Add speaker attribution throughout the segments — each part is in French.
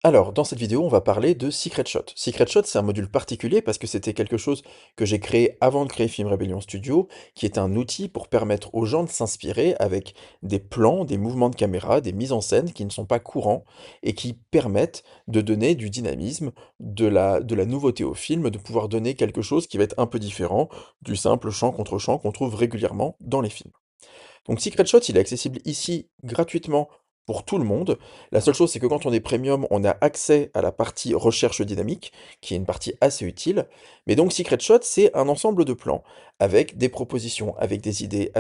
Speaker 1: Alors, dans cette vidéo, on va parler de Secret Shot. Secret Shot, c'est un module particulier parce que c'était quelque chose que j'ai créé avant de créer Film Rebellion Studio, qui est un outil pour permettre aux gens de s'inspirer avec des plans, des mouvements de caméra, des mises en scène qui ne sont pas courants et qui permettent de donner du dynamisme, de la nouveauté au film, de pouvoir donner quelque chose qui va être un peu différent du simple champ contre champ qu'on trouve régulièrement dans les films. Donc Secret Shot, il est accessible ici gratuitement pour tout le monde. La seule chose, c'est que quand on est premium, on a accès à la partie recherche dynamique, qui est une partie assez utile. Mais donc Secret Shot, c'est un ensemble de plans avec des propositions, avec des idées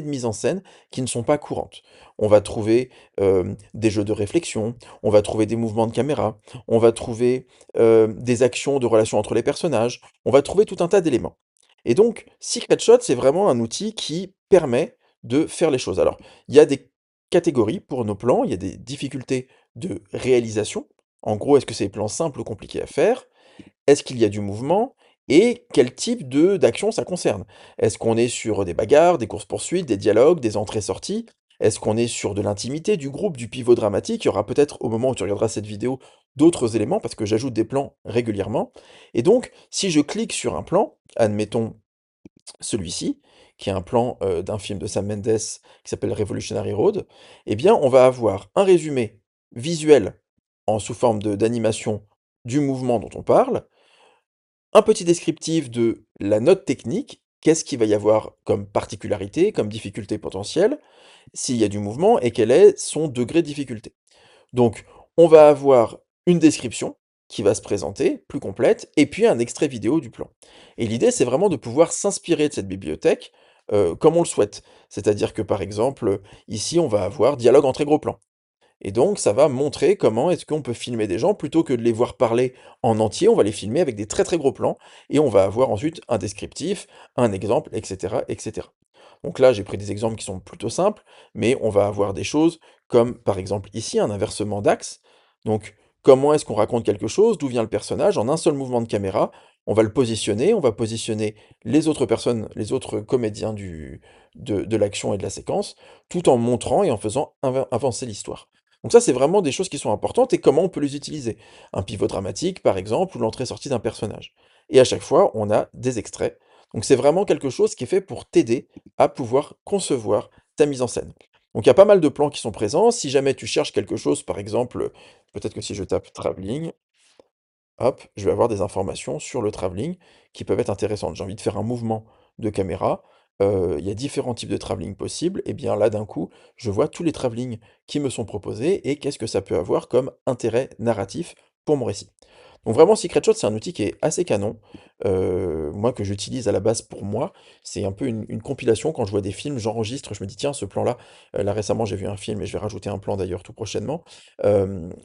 Speaker 1: de mise en scène qui ne sont pas courantes. On va trouver des jeux de réflexion, on va trouver des mouvements de caméra, on va trouver des actions de relations entre les personnages, on va trouver tout un tas d'éléments. Et donc, Secret Shot, c'est vraiment un outil qui permet de faire les choses. Alors, il y a des catégories pour nos plans, il y a des difficultés de réalisation. En gros, est-ce que c'est des plans simples ou compliqués à faire? Est-ce qu'il y a du mouvement? Et quel type de d'action ça concerne? Est-ce qu'on est sur des bagarres, des courses-poursuites, des dialogues, des entrées-sorties? Est-ce qu'on est sur de l'intimité, du groupe, du pivot dramatique? Il y aura peut-être, au moment où tu regarderas cette vidéo, d'autres éléments, parce que j'ajoute des plans régulièrement. Et donc, si je clique sur un plan, admettons celui-ci, qui est un plan d'un film de Sam Mendes qui s'appelle Revolutionary Road, eh bien, on va avoir un résumé visuel sous forme d'animation du mouvement dont on parle, un petit descriptif de la note technique, qu'est-ce qu'il va y avoir comme particularité, comme difficulté potentielle, s'il y a du mouvement et quel est son degré de difficulté. Donc, on va avoir une description qui va se présenter, plus complète, et puis un extrait vidéo du plan. Et l'idée, c'est vraiment de pouvoir s'inspirer de cette bibliothèque comme on le souhaite. C'est-à-dire que, par exemple, ici, on va avoir dialogue en très gros plan. Et donc, ça va montrer comment est-ce qu'on peut filmer des gens, plutôt que de les voir parler en entier, on va les filmer avec des très très gros plans, et on va avoir ensuite un descriptif, un exemple, etc., etc. Donc là, j'ai pris des exemples qui sont plutôt simples, mais on va avoir des choses comme, par exemple, ici, un inversement d'axe. Donc, comment est-ce qu'on raconte quelque chose, d'où vient le personnage, en un seul mouvement de caméra, on va le positionner, on va positionner les autres personnes, les autres comédiens de l'action et de la séquence, tout en montrant et en faisant avancer l'histoire. Donc ça, c'est vraiment des choses qui sont importantes et comment on peut les utiliser. Un pivot dramatique, par exemple, ou l'entrée-sortie d'un personnage. Et à chaque fois, on a des extraits. Donc c'est vraiment quelque chose qui est fait pour t'aider à pouvoir concevoir ta mise en scène. Donc il y a pas mal de plans qui sont présents. Si jamais tu cherches quelque chose, par exemple, peut-être que si je tape travelling, hop, je vais avoir des informations sur le travelling qui peuvent être intéressantes. J'ai envie de faire un mouvement de caméra, il y a différents types de travelling possibles, et bien là d'un coup, je vois tous les travellings qui me sont proposés et qu'est-ce que ça peut avoir comme intérêt narratif pour mon récit. Donc vraiment Secret Shot, c'est un outil qui est assez canon, moi que j'utilise à la base pour moi. C'est un peu une compilation quand je vois des films, j'enregistre, je me dis: «Tiens ce plan-là», là récemment j'ai vu un film et je vais rajouter un plan d'ailleurs tout prochainement,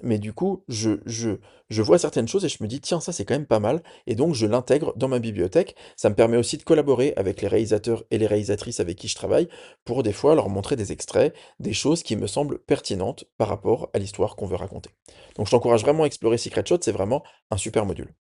Speaker 1: mais du coup je vois certaines choses et je me dis: «Tiens, ça, c'est quand même pas mal» et donc je l'intègre dans ma bibliothèque. Ça me permet aussi de collaborer avec les réalisateurs et les réalisatrices avec qui je travaille pour des fois leur montrer des extraits, des choses qui me semblent pertinentes par rapport à l'histoire qu'on veut raconter. Donc je t'encourage vraiment à explorer Secret Shot, c'est vraiment un super module.